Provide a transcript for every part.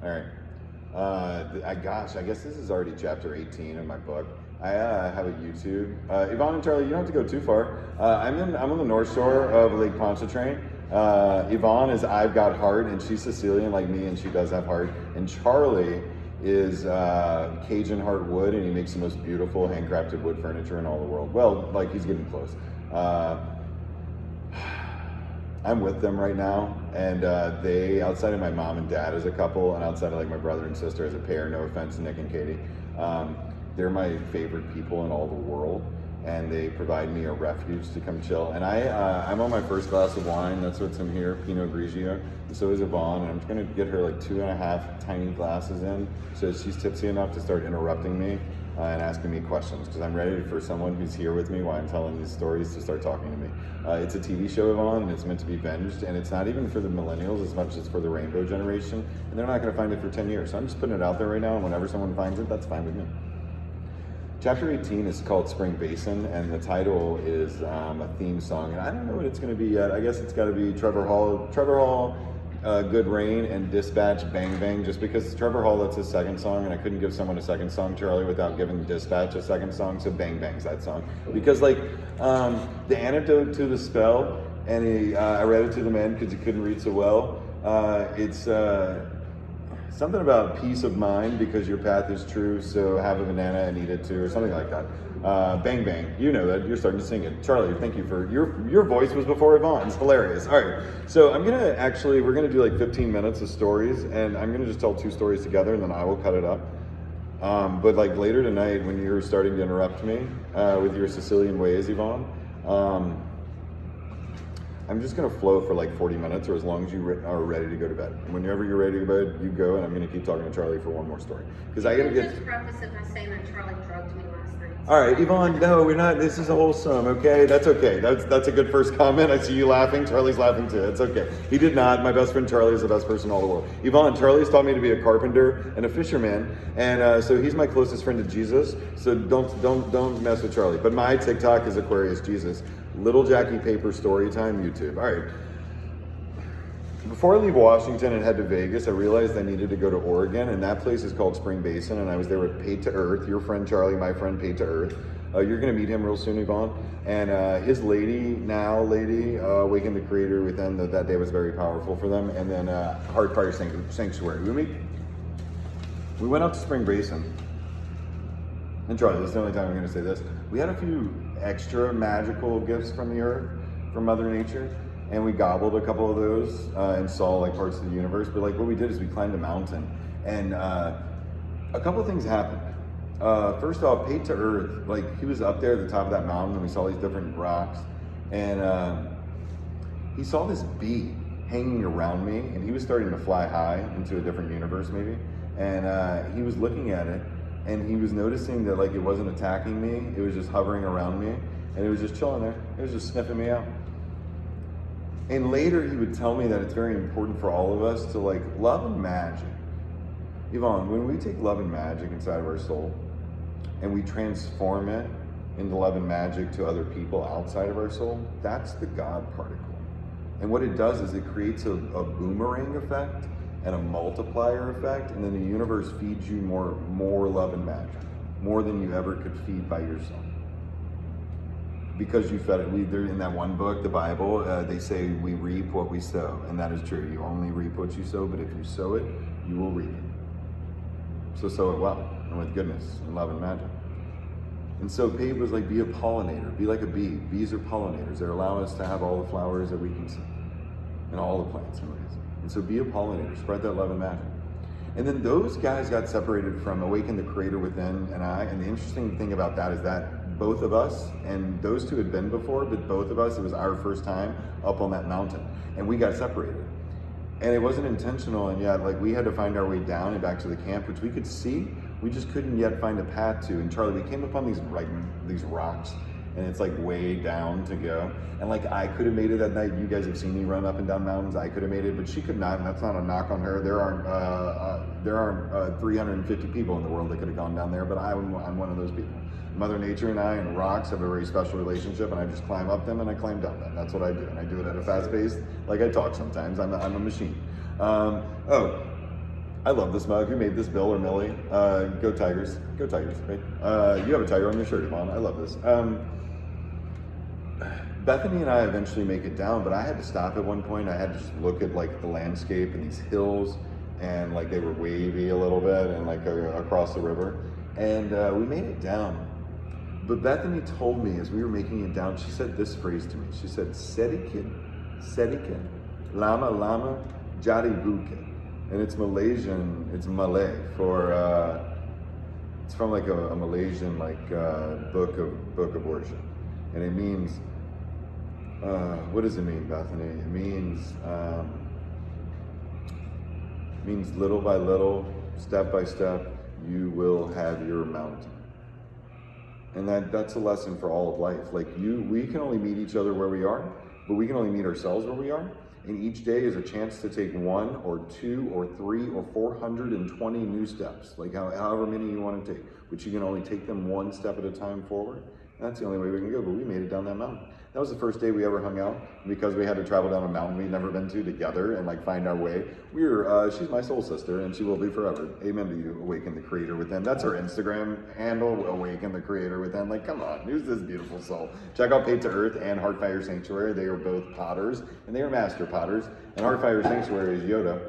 All right. I guess this is already chapter 18 of my book. I have a YouTube. Yvonne and Charlie, you don't have to go too far. I'm on the North Shore of Lake Pontchartrain. Yvonne is I've got heart, and she's Sicilian like me, and she does have heart. And Charlie is Cajun heart wood, and he makes the most beautiful handcrafted wood furniture in all the world. Well, like he's getting close. I'm with them right now, and they, outside of my mom and dad as a couple, and outside of like my brother and sister as a pair, no offense to Nick and Katie, they're my favorite people in all the world, and they provide me a refuge to come chill. And I'm on my first glass of wine. That's what's in here, Pinot Grigio, and so is Yvonne, and I'm just gonna get her like 2.5 tiny glasses in, so she's tipsy enough to start interrupting me and asking me questions, because I'm ready for someone who's here with me while I'm telling these stories to start talking to me. It's a TV show, Yvonne, and it's meant to be binged, and it's not even for the millennials as much as for the rainbow generation, and they're not going to find it for 10 years. So I'm just putting it out there right now, and whenever someone finds it, that's fine with me. Chapter 18 is called Spring Basin, and the title is a theme song, and I don't know what it's going to be yet. I guess it's got to be Trevor Hall, Good Rain, and Dispatch, Bang Bang, just because Trevor Hall, that's his second song, and I couldn't give someone a second song, Charlie, without giving Dispatch a second song, so Bang Bang's that song. Because like, the antidote to the spell, and I read it to the man because he couldn't read so well, it's something about peace of mind, because your path is true, so have a banana and eat it too, or something like that. Bang Bang, you know that, you're starting to sing it. Charlie, thank you for, your voice was before Yvonne's, hilarious. All right, so we're gonna do like 15 minutes of stories, and I'm gonna just tell 2 stories together, and then I will cut it up. But like later tonight, when you're starting to interrupt me with your Sicilian ways, Yvonne, I'm just gonna flow for like 40 minutes, or as long as you are ready to go to bed. And whenever you're ready to go to bed, you go, and I'm gonna keep talking to Charlie for one more story. Because I gotta get. Just preface it by saying that Charlie drugged me last night. All right, Yvonne, no, we're not, this is wholesome, okay? That's okay, that's a good first comment. I see you laughing, Charlie's laughing too, it's okay. He did not, my best friend Charlie is the best person in all the world. Yvonne, Charlie's taught me to be a carpenter and a fisherman, and so he's my closest friend to Jesus, so don't mess with Charlie. But my TikTok is Aquarius Jesus. Little Jackie Paper Storytime YouTube. All right. Before I leave Washington and head to Vegas, I realized I needed to go to Oregon, and that place is called Spring Basin, and I was there with Paid to Earth, your friend Charlie, my friend Paid to Earth. You're going to meet him real soon, Yvonne. And his lady, Awaken the Creator Within, that day was very powerful for them. And then Heartfire Sanctuary. We went out to Spring Basin. And Charlie, this is the only time I'm going to say this. We had a few extra magical gifts from the earth, from Mother Nature, and we gobbled a couple of those and saw like parts of the universe. But like what we did is we climbed a mountain, and a couple of things happened. First off, Paid to Earth, like he was up there at the top of that mountain, and we saw these different rocks, and he saw this bee hanging around me, and he was starting to fly high into a different universe maybe, and he was looking at it, and he was noticing that like it wasn't attacking me, it was just hovering around me, and it was just chilling there, it was just sniffing me out. And later he would tell me that it's very important for all of us to like love and magic. Yvonne, when we take love and magic inside of our soul and we transform it into love and magic to other people outside of our soul, that's the God particle. And what it does is it creates a boomerang effect and a multiplier effect, and then the universe feeds you more love and magic, more than you ever could feed by yourself. Because you fed it. They're in that one book, the Bible, they say we reap what we sow, and that is true. You only reap what you sow, but if you sow it, you will reap it. So sow it well, and with goodness, and love and magic. And so Paid was like, be a pollinator, be like a bee. Bees are pollinators. They allow us to have all the flowers that we can see, and all the plants and ways. And so be a pollinator, spread that love and magic. And then those guys got separated from Awaken the Creator Within and I, and the interesting thing about that is that both of us, and those two had been before, but both of us, it was our first time up on that mountain, and we got separated. And it wasn't intentional, and yet like we had to find our way down and back to the camp, which we could see, we just couldn't yet find a path to. And Charlie, we came upon these rocks, and it's like way down to go. And like I could have made it that night. You guys have seen me run up and down mountains. I could have made it, but she could not, and that's not a knock on her. There aren't 350 people in the world that could have gone down there, but I'm one of those people. Mother Nature and I and rocks have a very special relationship, and I just climb up them and I climb down them. That's what I do, and I do it at a fast pace, like I talk sometimes. I'm a machine. I love this mug. Who made this, Bill or Millie? Go Tigers. Go Tigers, right? You have a tiger on your shirt, Yvonne. I love this. Bethany and I eventually make it down, but I had to stop at one point. I had to just look at like the landscape and these hills, and like they were wavy a little bit, and like across the river. And we made it down. But Bethany told me as we were making it down, she said this phrase to me. She said, Sedikin, Sedikin, Lama Lama, Jadi Buke. And it's Malaysian, it's Malay for, it's from like a Malaysian like book of worship. And it means, what does it mean, Bethany? It means little by little, step by step, you will have your mountain. And that's a lesson for all of life. Like we can only meet each other where we are, but we can only meet ourselves where we are. And each day is a chance to take 1 or 2 or 3 or 420 new steps, like however many you want to take, but you can only take them one step at a time forward. And that's the only way we can go, but we made it down that mountain. That was the first day we ever hung out, because we had to travel down a mountain we'd never been to together and like find our way. She's my soul sister, and she will be forever. Amen to you, Awaken the Creator Within. That's her Instagram handle, Awaken the Creator Within. Like, come on, who's this beautiful soul? Check out Paid to Earth and Heartfire Sanctuary. They are both potters, and they are master potters. And Heartfire Sanctuary is Yoda.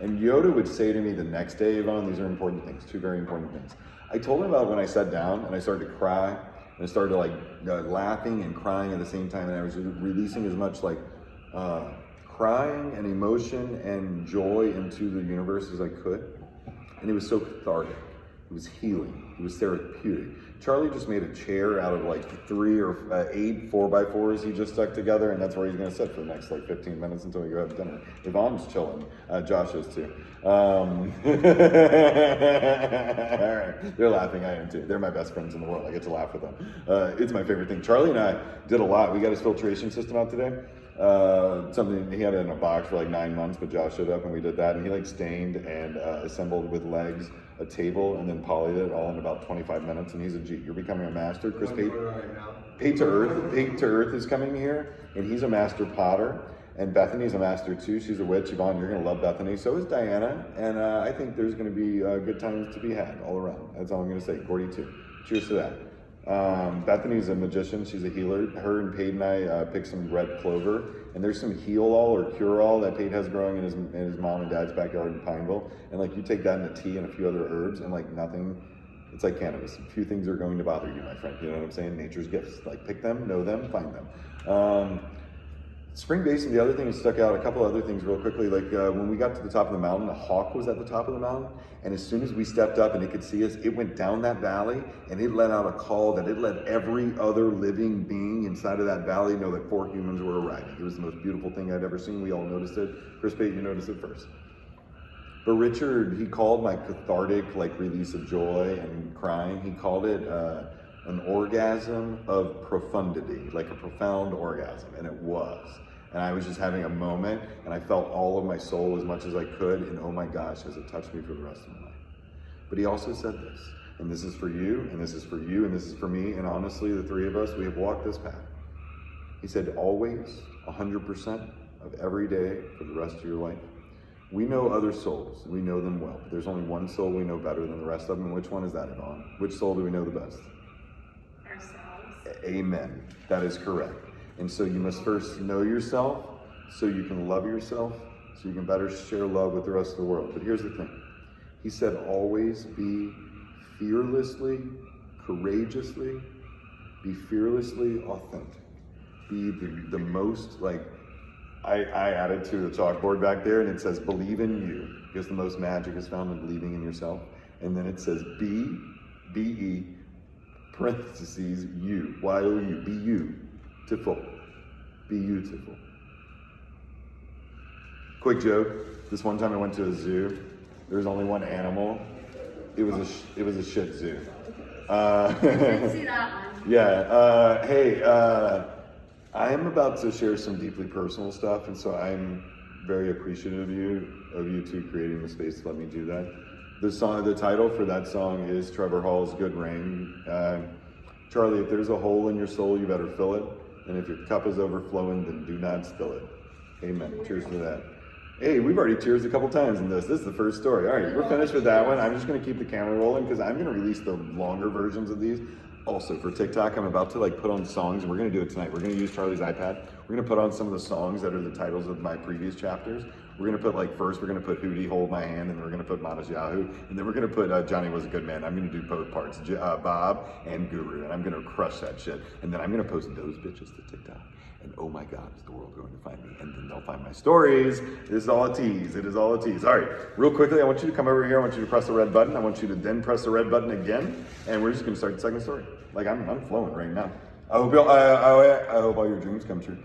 And Yoda would say to me the next day, Yvonne, these are important things, 2 very important things. I told him about when I sat down and I started to cry, and I started like laughing and crying at the same time, and I was releasing as much like crying and emotion and joy into the universe as I could. And it was so cathartic. It was healing. It was therapeutic. Charlie just made a chair out of like 3 or 8 4x4s he just stuck together, and that's where he's going to sit for the next like 15 minutes until we go have dinner. Yvonne's chilling. Josh is too. All right. They're laughing. I am too. They're my best friends in the world. I get to laugh with them. It's my favorite thing. Charlie and I did a lot. We got his filtration system out today. Something he had it in a box for like 9 months, but Josh showed up and we did that, and he like stained and assembled with legs a table and then polyed it all in about 25 minutes, and he's a G. You're becoming a master. Chris Paid to Earth is coming here, and he's a master potter, and Bethany's a master too. She's a witch. Yvonne, you're gonna love Bethany. So is Diana, and I think there's gonna be good times to be had all around. That's all I'm gonna say. Gordy too. Cheers to that. Bethany's a magician. She's a healer. Her and Paid and I picked some red clover, and there's some heal-all or cure-all that Paid has growing in his mom and dad's backyard in Pineville. And like you take that into tea and a few other herbs, and like nothing, it's like cannabis. A few things are going to bother you, my friend. You know what I'm saying? Nature's gifts. Like pick them, know them, find them. Spring Basin, the other thing that stuck out, a couple other things real quickly, like when we got to the top of the mountain, a hawk was at the top of the mountain, and as soon as we stepped up and it could see us, it went down that valley, and it let out a call that it let every other living being inside of that valley know that 4 humans were arriving. It was the most beautiful thing I'd ever seen. We all noticed it. Chris Pate, you noticed it first. But Richard, he called my cathartic like release of joy and crying, he called it an orgasm of profundity, like a profound orgasm, and it was. And I was just having a moment, and I felt all of my soul as much as I could, and oh my gosh, has it touched me for the rest of my life. But he also said this, and this is for you, and this is for you, and this is for me, and honestly, the 3 of us, we have walked this path. He said, always, 100% of every day for the rest of your life. We know other souls, we know them well, but there's only one soul we know better than the rest of them, and which one is that, Yvonne? Which soul do we know the best? Ourselves. Amen. That is correct. And so you must first know yourself so you can love yourself, so you can better share love with the rest of the world. But here's the thing. He said, always be fearlessly, courageously, be fearlessly authentic. Be the most, like, I added to the chalkboard back there, and it says, believe in you, because the most magic is found in believing in yourself. And then it says, B-E, parentheses, you, Y-O-U, be you. Be beautiful. Quick joke. This one time I went to a zoo. There was only one animal. It was a Shih Tzu. Didn't see that one. Yeah. Hey. I am about to share some deeply personal stuff, and so I'm very appreciative of you two creating the space to let me do that. The title for that song is Trevor Hall's "Good Rain." Charlie, if there's a hole in your soul, you better fill it. And if your cup is overflowing, then do not spill it. Amen. Cheers to that. Hey, we've already cheers a couple times in this. This is the first story. All right, we're finished with that one. I'm just gonna keep the camera rolling because I'm gonna release the longer versions of these. Also for TikTok, I'm about to like put on songs, and we're gonna do it tonight. We're gonna use Charlie's iPad. We're gonna put on some of the songs that are the titles of my previous chapters. We're gonna put like first, we're gonna put Hootie, Hold My Hand, and then we're gonna put Manas Yahoo, and then we're gonna put Johnny Was a Good Man. I'm gonna do both parts, Bob and Guru, and I'm gonna crush that shit. And then I'm gonna post those bitches to TikTok. And oh my God, is the world going to find me? And then they'll find my stories. This is all a tease. It is all a tease. All right, real quickly, I want you to come over here. I want you to press the red button. I want you to then press the red button again. And we're just gonna start the second story. Like I'm flowing right now. I hope all your dreams come true.